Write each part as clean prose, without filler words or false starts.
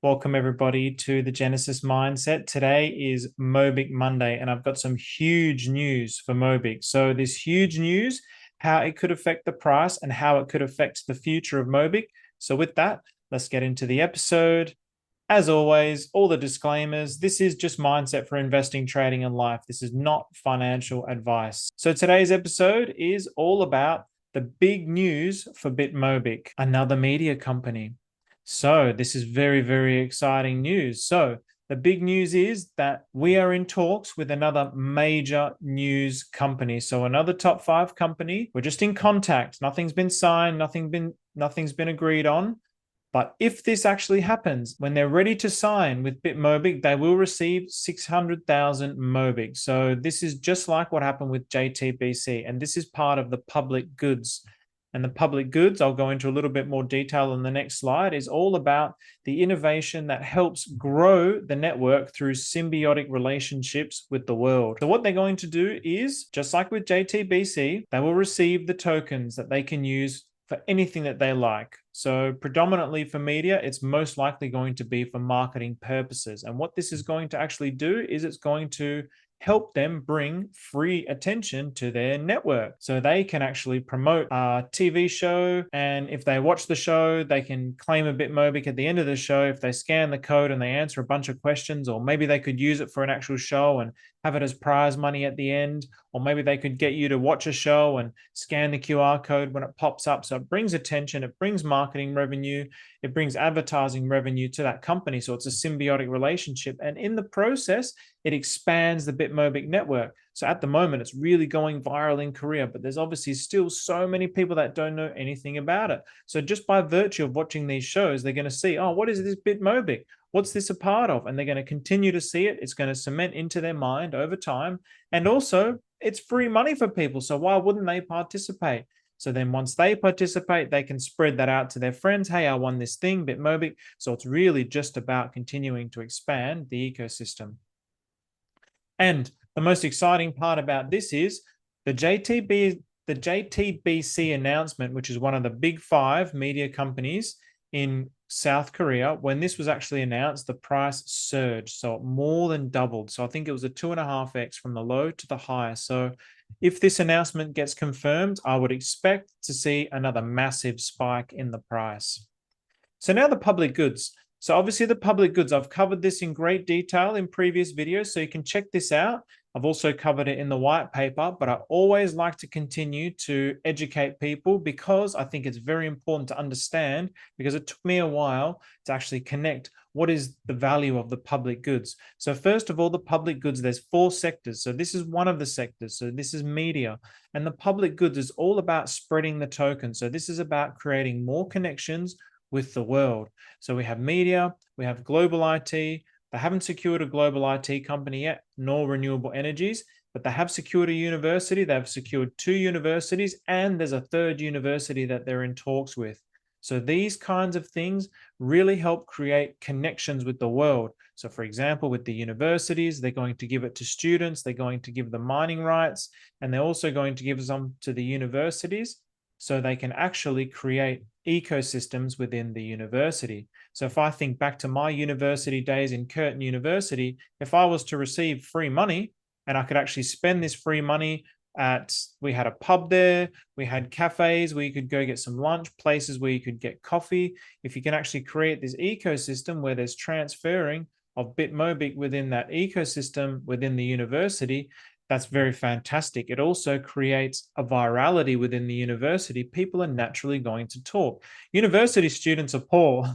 Welcome everybody to the Genesis Mindset. Today is Mobick Monday and I've got some huge news for Mobick. So this huge news, how it could affect the price and how it could affect the future of Mobick. So with that, let's get into the episode. As always, all the disclaimers, this is just mindset for investing, trading, and life. This is not financial advice. So today's episode is all about the big news for BitMobick, another media company. So this is very, very exciting news. So the big news is that we are in talks with another major news company. So another top 5 company. We're just in contact. Nothing's been signed, nothing's been agreed on. But if this actually happens, when they're ready to sign with BitMobick, they will receive 600,000 Mobick. So this is just like what happened with JTBC, and this is part of the public goods. And the public goods, I'll go into a little bit more detail on the next slide, is all about the innovation that helps grow the network through symbiotic relationships with the world. So what they're going to do is, just like with JTBC, they will receive the tokens that they can use for anything that they like. So predominantly for media, it's most likely going to be for marketing purposes. And what this is going to actually do is it's going to help them bring free attention to their network. So they can actually promote a TV show. And if they watch the show, they can claim a BitMobick at the end of the show if they scan the code and they answer a bunch of questions, or maybe they could use it for an actual show and have it as prize money at the end. Or maybe they could get you to watch a show and scan the QR code when it pops up. So it brings attention, it brings marketing revenue, it brings advertising revenue to that company. So it's a symbiotic relationship. And in the process, it expands the BitMobick network. So at the moment, it's really going viral in Korea, but there's obviously still so many people that don't know anything about it. So just by virtue of watching these shows, they're going to see, oh, what is this BitMobick? What's this a part of? And they're going to continue to see it. It's going to cement into their mind over time. And also, it's free money for people. So why wouldn't they participate? So then once they participate, they can spread that out to their friends. Hey, I won this thing, BitMobick. So it's really just about continuing to expand the ecosystem. And the most exciting part about this is the JTBC announcement, which is one of the big 5 media companies in South Korea. When this was actually announced, the price surged, so it more than doubled. So I think it was a 2.5x from the low to the high. So if this announcement gets confirmed, I would expect to see another massive spike in the price. So now the public goods. So obviously the public goods, I've covered this in great detail in previous videos, so you can check this out. I've also covered it in the white paper, but I always like to continue to educate people because I think it's very important to understand, because it took me a while to actually connect what is the value of the public goods. So first of all, the public goods, there's 4 sectors. So this is one of the sectors. So this is media. And the public goods is all about spreading the token. So this is about creating more connections with the world. So we have media, we have global IT. They haven't secured a global IT company yet, nor renewable energies, but they have secured a university. They've secured 2 universities, and there's a 3rd university that they're in talks with. So these kinds of things really help create connections with the world. So for example, with the universities, they're going to give it to students, they're going to give the mining rights, and they're also going to give some to the universities so they can actually create ecosystems within the university. So if I think back to my university days in Curtin University, if I was to receive free money and I could actually spend this free money we had a pub there, we had cafes where you could go get some lunch, places where you could get coffee. If you can actually create this ecosystem where there's transferring of BitMobick within that ecosystem within the university, that's very fantastic. It also creates a virality within the university. People are naturally going to talk. University students are poor.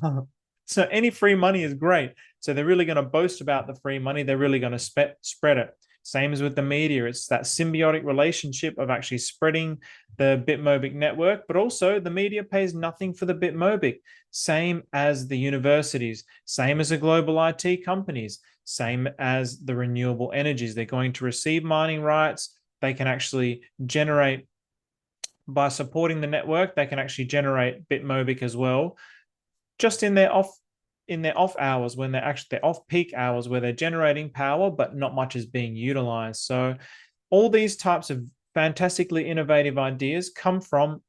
So any free money is great. So they're really going to boast about the free money. They're really going to spread it. Same as with the media. It's that symbiotic relationship of actually spreading the BitMobick network, but also the media pays nothing for the BitMobick. Same as the universities, same as the global IT companies, same as the renewable energies. They're going to receive mining rights. They can actually generate, by supporting the network, they can actually generate BitMobick as well, just in their off hours, when they're actually their off-peak hours where they're generating power, but not much is being utilized. So all these types of fantastically innovative ideas come from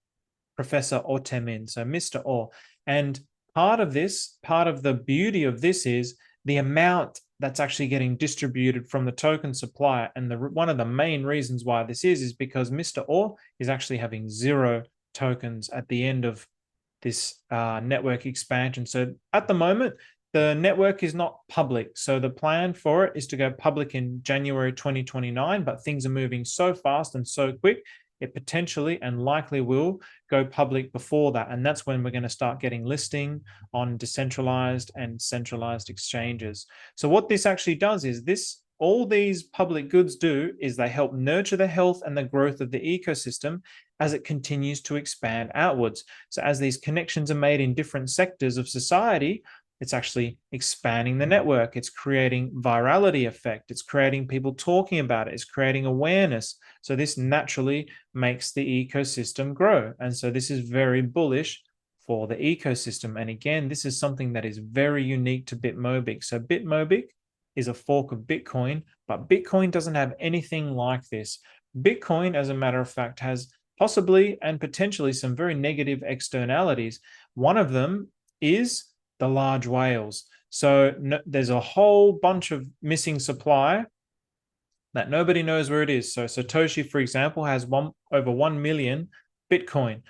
Professor Oh Tae-min, so Mr. Oh. And part of the beauty of this is the amount that's actually getting distributed from the token supplier. And one of the main reasons why this is because Mr. Orr is actually having 0 tokens at the end of this network expansion. So at the moment, the network is not public. So the plan for it is to go public in January 2029, but things are moving so fast and so quick, it potentially and likely will go public before that. And that's when we're going to start getting listing on decentralized and centralized exchanges. So what this actually does is all these public goods do is they help nurture the health and the growth of the ecosystem as it continues to expand outwards. So as these connections are made in different sectors of society, it's actually expanding the network. It's creating virality effect. It's creating people talking about it. It's creating awareness. So this naturally makes the ecosystem grow. And so this is very bullish for the ecosystem. And again, this is something that is very unique to BitMobick. So BitMobick is a fork of Bitcoin, but Bitcoin doesn't have anything like this. Bitcoin, as a matter of fact, has possibly and potentially some very negative externalities. One of them is the large whales. So there's a whole bunch of missing supply that nobody knows where it is. So Satoshi, for example, has over 1 million Bitcoin.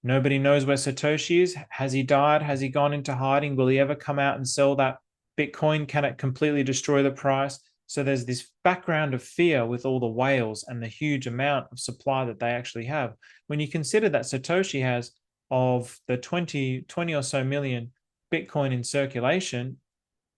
Nobody knows where Satoshi is. Has he died? Has he gone into hiding? Will he ever come out and sell that Bitcoin? Can it completely destroy the price? So there's this background of fear with all the whales and the huge amount of supply that they actually have. When you consider that Satoshi has, of the 20 or so million Bitcoin in circulation,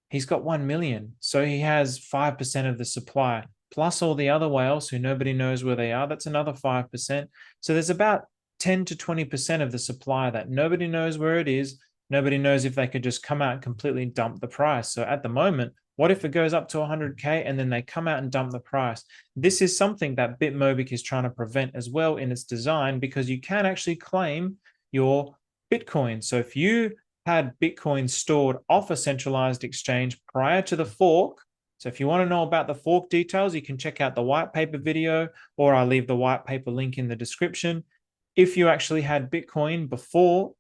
he's got 1 million. So he has 5% of the supply, plus all the other whales who nobody knows where they are. That's another 5%. So there's about 10 to 20% of the supply that nobody knows where it is. Nobody knows if they could just come out and completely dump the price. So at the moment, what if it goes up to 100K and then they come out and dump the price? This is something that BitMobick is trying to prevent as well in its design, because you can actually claim your Bitcoin. So if you had Bitcoin stored off a centralized exchange prior to the fork, so if you want to know about the fork details, you can check out the white paper video, or I'll leave the white paper link in the description. If you actually had Bitcoin before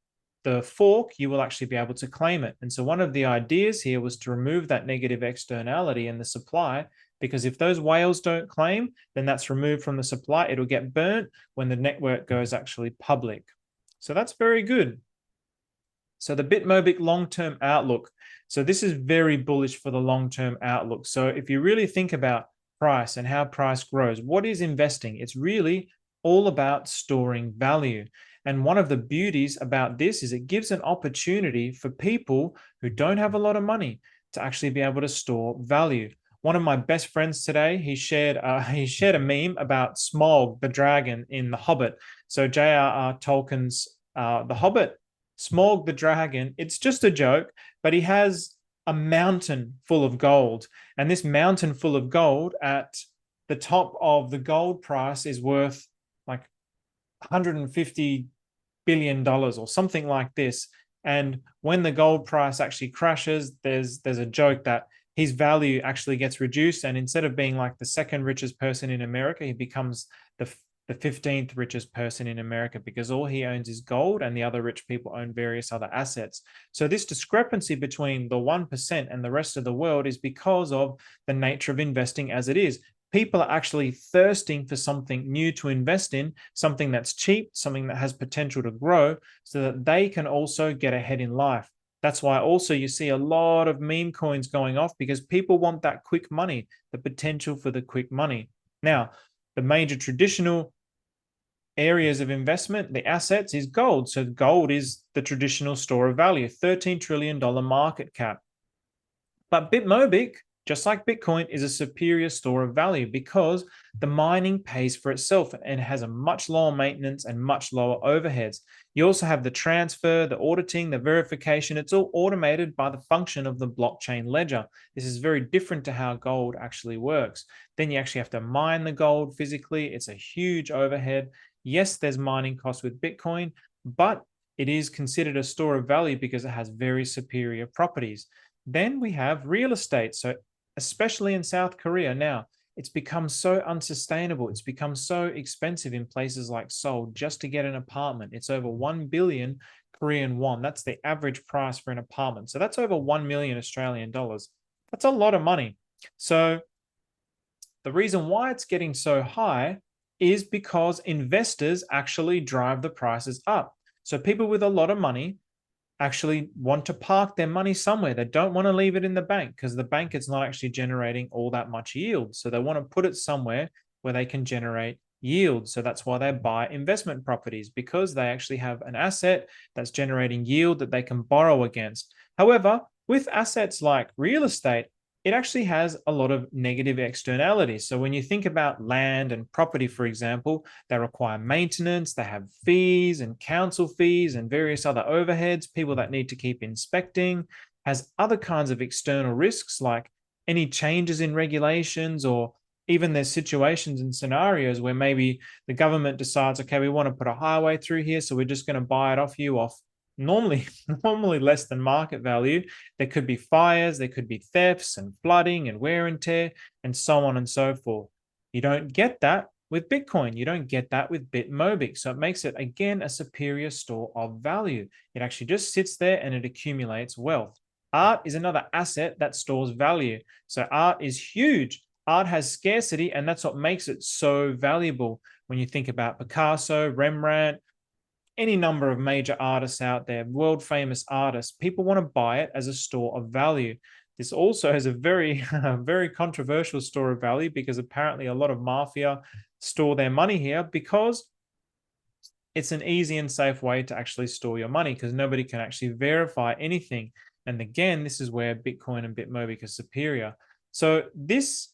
the fork, you will actually be able to claim it. And so one of the ideas here was to remove that negative externality in the supply, because if those whales don't claim, then that's removed from the supply. It'll get burnt when the network goes actually public. So that's very good. So the BitMobick long-term outlook. So this is very bullish for the long-term outlook. So if you really think about price and how price grows, what is investing? It's really all about storing value. And one of the beauties about this is it gives an opportunity for people who don't have a lot of money to actually be able to store value. One of my best friends today, he shared a meme about Smaug, the dragon in The Hobbit. So J.R.R. Tolkien's The Hobbit, Smaug the dragon, it's just a joke, but he has a mountain full of gold. And this mountain full of gold at the top of the gold price is worth like $150 billion or something like this. And when the gold price actually crashes, there's a joke that his value actually gets reduced. And instead of being like the second richest person in America, he becomes the 15th richest person in America, because all he owns is gold and the other rich people own various other assets. So this discrepancy between the 1% and the rest of the world is because of the nature of investing as it is. People are actually thirsting for something new to invest in, something that's cheap, something that has potential to grow, so that they can also get ahead in life. That's why also you see a lot of meme coins going off, because people want that quick money, the potential for the quick money. Now, the major traditional areas of investment, the assets, is gold. So gold is the traditional store of value, $13 trillion market cap. But BitMobick, just like Bitcoin, is a superior store of value because the mining pays for itself and has a much lower maintenance and much lower overheads. You also have the transfer, the auditing, the verification. It's all automated by the function of the blockchain ledger. This is very different to how gold actually works. Then you actually have to mine the gold physically. It's a huge overhead. Yes, there's mining costs with Bitcoin, but it is considered a store of value because it has very superior properties. Then we have real estate. So especially in South Korea now, it's become so unsustainable. It's become so expensive in places like Seoul just to get an apartment. It's over 1 billion Korean won. That's the average price for an apartment. So that's over 1 million Australian dollars. That's a lot of money. So the reason why it's getting so high is because investors actually drive the prices up. So people with a lot of money actually want to park their money somewhere. They don't want to leave it in the bank because the bank is not actually generating all that much yield. So they want to put it somewhere where they can generate yield. So that's why they buy investment properties, because they actually have an asset that's generating yield that they can borrow against. However, with assets like real estate, it actually has a lot of negative externalities. So when you think about land and property, for example, they require maintenance, they have fees and council fees and various other overheads, people that need to keep inspecting, has other kinds of external risks like any changes in regulations, or even there's situations and scenarios where maybe the government decides, okay, we want to put a highway through here, so we're just going to buy it off you off normally less than market value. There could be fires, there could be thefts and flooding and wear and tear and so on and so forth. You don't get that with Bitcoin. You don't get that with BitMobick. So it makes it, again, a superior store of value. It actually just sits there and it accumulates wealth. Art is another asset that stores value. So art is huge. Art has scarcity, and that's what makes it so valuable. When you think about Picasso, Rembrandt, any number of major artists out there, world famous artists, people want to buy it as a store of value. This also has a very, very controversial store of value, because apparently a lot of mafia store their money here because it's an easy and safe way to actually store your money, because nobody can actually verify anything. And again, this is where Bitcoin and BitMobick are superior. So this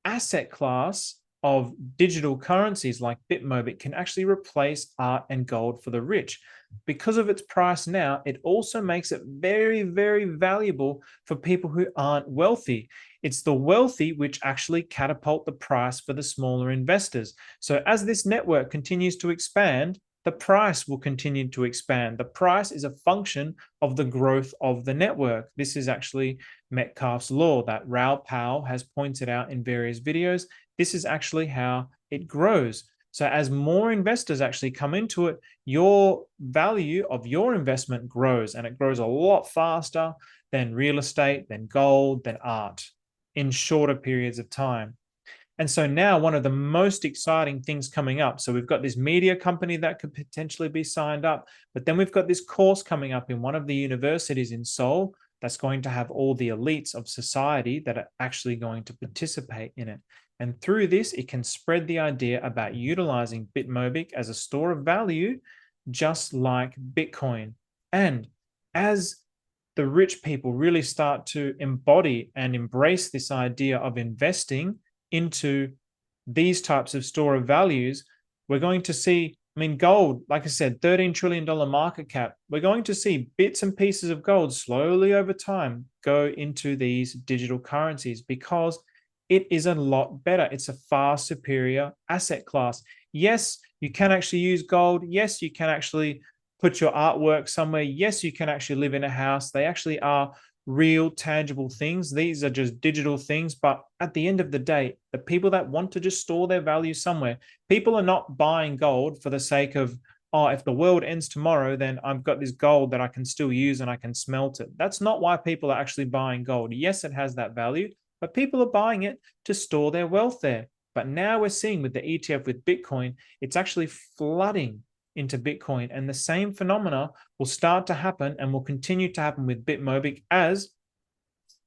asset class of digital currencies like BitMobick can actually replace art and gold for the rich. Because of its price now, it also makes it very, very valuable for people who aren't wealthy. It's the wealthy which actually catapult the price for the smaller investors. So as this network continues to expand, the price will continue to expand. The price is a function of the growth of the network. This is actually Metcalfe's law that Raoul Pal has pointed out in various videos. This is actually how it grows. So as more investors actually come into it, your value of your investment grows, and it grows a lot faster than real estate, than gold, than art in shorter periods of time. And so now one of the most exciting things coming up. So we've got this media company that could potentially be signed up, but then we've got this course coming up in one of the universities in Seoul that's going to have all the elites of society that are actually going to participate in it. And through this, it can spread the idea about utilizing BitMobick as a store of value, just like Bitcoin. And as the rich people really start to embody and embrace this idea of investing into these types of store of values, we're going to see, I mean, gold, like I said, $13 trillion market cap. We're going to see bits and pieces of gold slowly over time go into these digital currencies, because it is a lot better. It's a far superior asset class. Yes, you can actually use gold. Yes, you can actually put your artwork somewhere. Yes, you can actually live in a house. They actually are real tangible things. These are just digital things. But at the end of the day, the people that want to just store their value somewhere, people are not buying gold for the sake of, oh, if the world ends tomorrow, then I've got this gold that I can still use and I can smelt it. That's not why people are actually buying gold. Yes, it has that value, but people are buying it to store their wealth there. But now we're seeing with the ETF with Bitcoin, it's actually flooding into Bitcoin, and the same phenomena will start to happen and will continue to happen with BitMobick as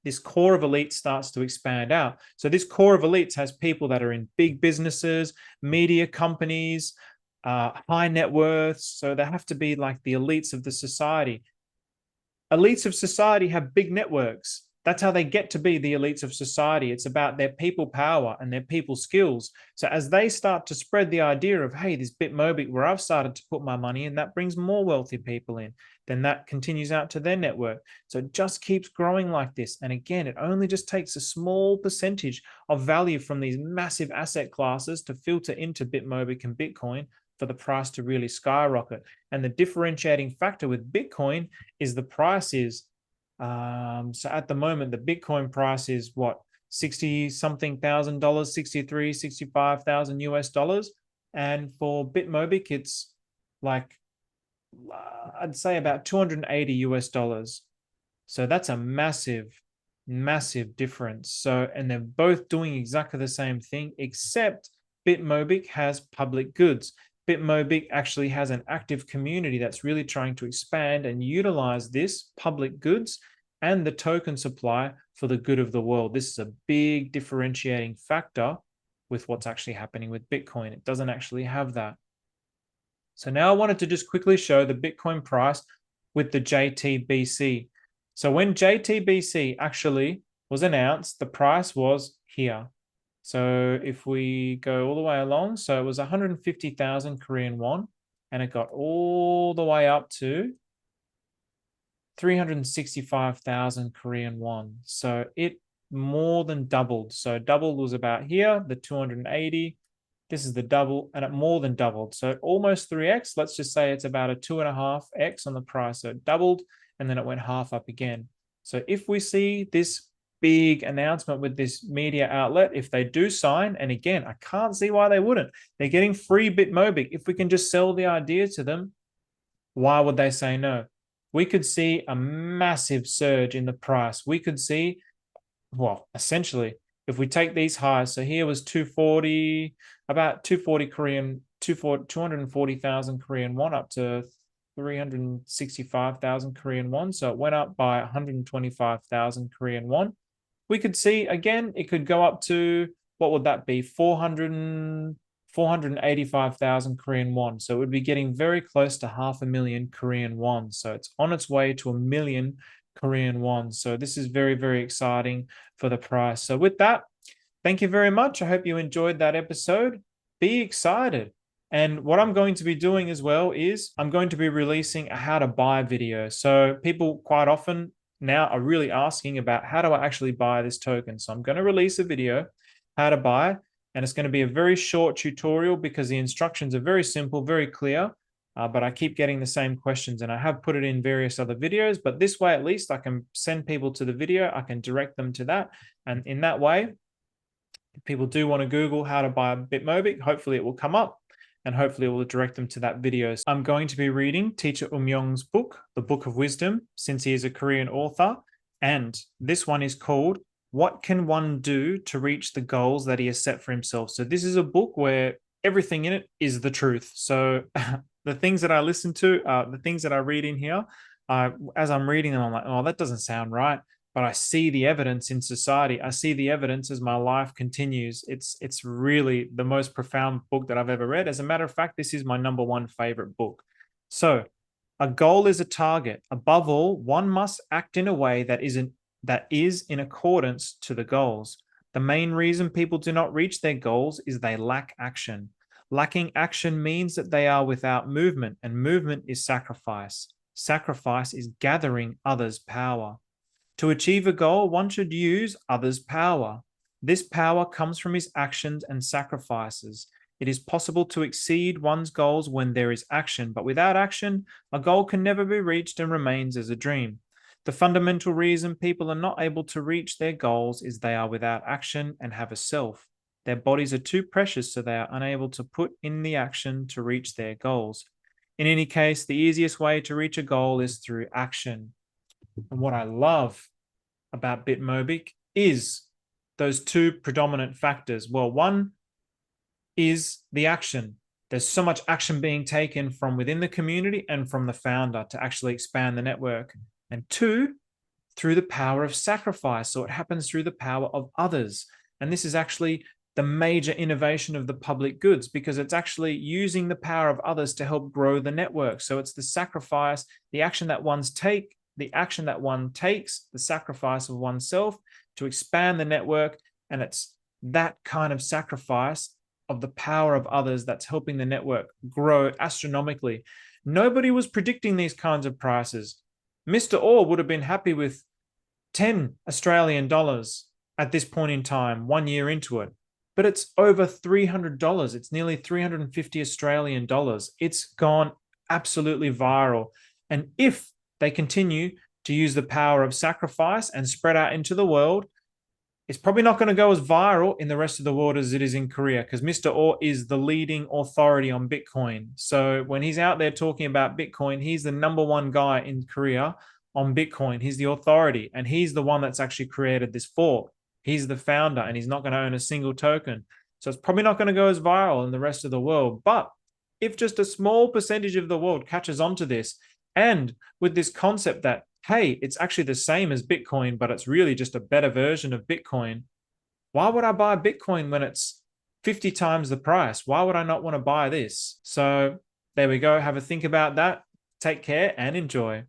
this core of elites starts to expand out. So this core of elites has people that are in big businesses, media companies, high net worths. So they have to be like the elites of the society. Elites of society have big networks. That's how they get to be the elites of society. It's about their people power and their people skills. So as they start to spread the idea of, hey, this BitMobick where I've started to put my money in, that brings more wealthy people in, then that continues out to their network. So it just keeps growing like this. And again, it only just takes a small percentage of value from these massive asset classes to filter into BitMobick and Bitcoin for the price to really skyrocket. And the differentiating factor with Bitcoin is the price is, so at the moment, the Bitcoin price is what, 60 something thousand dollars, 63, 65,000 US dollars. And for BitMobick, it's like I'd say about 280 US dollars. So that's a massive, massive difference. So, and they're both doing exactly the same thing, except BitMobick has public goods. BitMobick actually has an active community that's really trying to expand and utilize this public goods and the token supply for the good of the world. This is a big differentiating factor with what's actually happening with Bitcoin. It doesn't actually have that. So now I wanted to just quickly show the Bitcoin price with the JTBC. So when JTBC actually was announced, the price was here. So if we go all the way along, so it was 150,000 Korean won, and it got all the way up to 365,000 Korean won. So it more than doubled. So double was about here, the 280. This is the double, and it more than doubled. So almost 3x. Let's just say it's about a 2.5x on the price. So it doubled, and then it went half up again. So if we see this big announcement with this media outlet, if they do sign, and again, I can't see why they wouldn't. They're getting free BitMobick. If we can just sell the idea to them, why would they say no? We could see a massive surge in the price. We could see, well, essentially, if we take these highs, so here was 240, about 240,000 Korean won up to 365,000 Korean won. So it went up by 125,000 Korean won. We could see, again, it could go up to, what would that be? 485,000 Korean won. So it would be getting very close to 500,000 Korean won. So it's on its way to 1 million Korean won. So this is very, very exciting for the price. So with that, thank you very much. I hope you enjoyed that episode. Be excited. And what I'm going to be doing as well is I'm going to be releasing a how to buy video. So people quite often now are really asking about how do I actually buy this token. So I'm going to release a video, how to buy, and it's going to be a very short tutorial because the instructions are very simple, very clear. But I keep getting the same questions, and I have put it in various other videos, but this way at least I can send people to the video, I can direct them to that. And in that way, if people do want to Google how to buy BitMobick, hopefully it will come up, and hopefully it will direct them to that video. So I'm going to be reading Teacher Young's book, The Book of Wisdom, since he is a Korean author. And this one is called What Can One Do to Reach the Goals That He Has Set for Himself? So this is a book where everything in it is the truth. So the things that I listen to, the things that I read in here, as I'm reading them, I'm like, oh, that doesn't sound right. But I see the evidence in society. I see the evidence as my life continues. It's really the most profound book that I've ever read. As a matter of fact, this is my #1 favorite book. So a goal is a target. Above all, one must act in a way that is in accordance to the goals. The main reason people do not reach their goals is they lack action. Lacking action means that they are without movement, and movement is sacrifice. Sacrifice is gathering others' power. To achieve a goal, one should use others' power. This power comes from his actions and sacrifices. It is possible to exceed one's goals when there is action, but without action, a goal can never be reached and remains as a dream. The fundamental reason people are not able to reach their goals is they are without action and have a self. Their bodies are too precious, so they are unable to put in the action to reach their goals. In any case, the easiest way to reach a goal is through action. And what I love about BitMobick is those two predominant factors. Well, one is the action. There's so much action being taken from within the community and from the founder to actually expand the network. And two, through the power of sacrifice. So it happens through the power of others. And this is actually the major innovation of the public goods, because it's actually using the power of others to help grow the network. So it's the sacrifice, the action that one takes, the sacrifice of oneself to expand the network. And it's that kind of sacrifice of the power of others that's helping the network grow astronomically. Nobody was predicting these kinds of prices. Mr. Orr would have been happy with 10 Australian dollars at this point in time, 1 year into it. But it's over $300. It's nearly 350 Australian dollars. It's gone absolutely viral. And if they continue to use the power of sacrifice and spread out into the world, It's probably not going to go as viral in the rest of the world as it is in Korea because Mr. Oh is the leading authority on Bitcoin. So when he's out there talking about Bitcoin, he's the number one guy in Korea on Bitcoin. He's the authority and he's the one that's actually created this fork. He's the founder and he's not going to own a single token. So it's probably not going to go as viral in the rest of the world. But if just a small percentage of the world catches on to this, and with this concept that, hey, it's actually the same as Bitcoin, but it's really just a better version of Bitcoin, why would I buy Bitcoin when it's 50 times the price? Why would I not want to buy this? So there we go. Have a think about that. Take care and enjoy.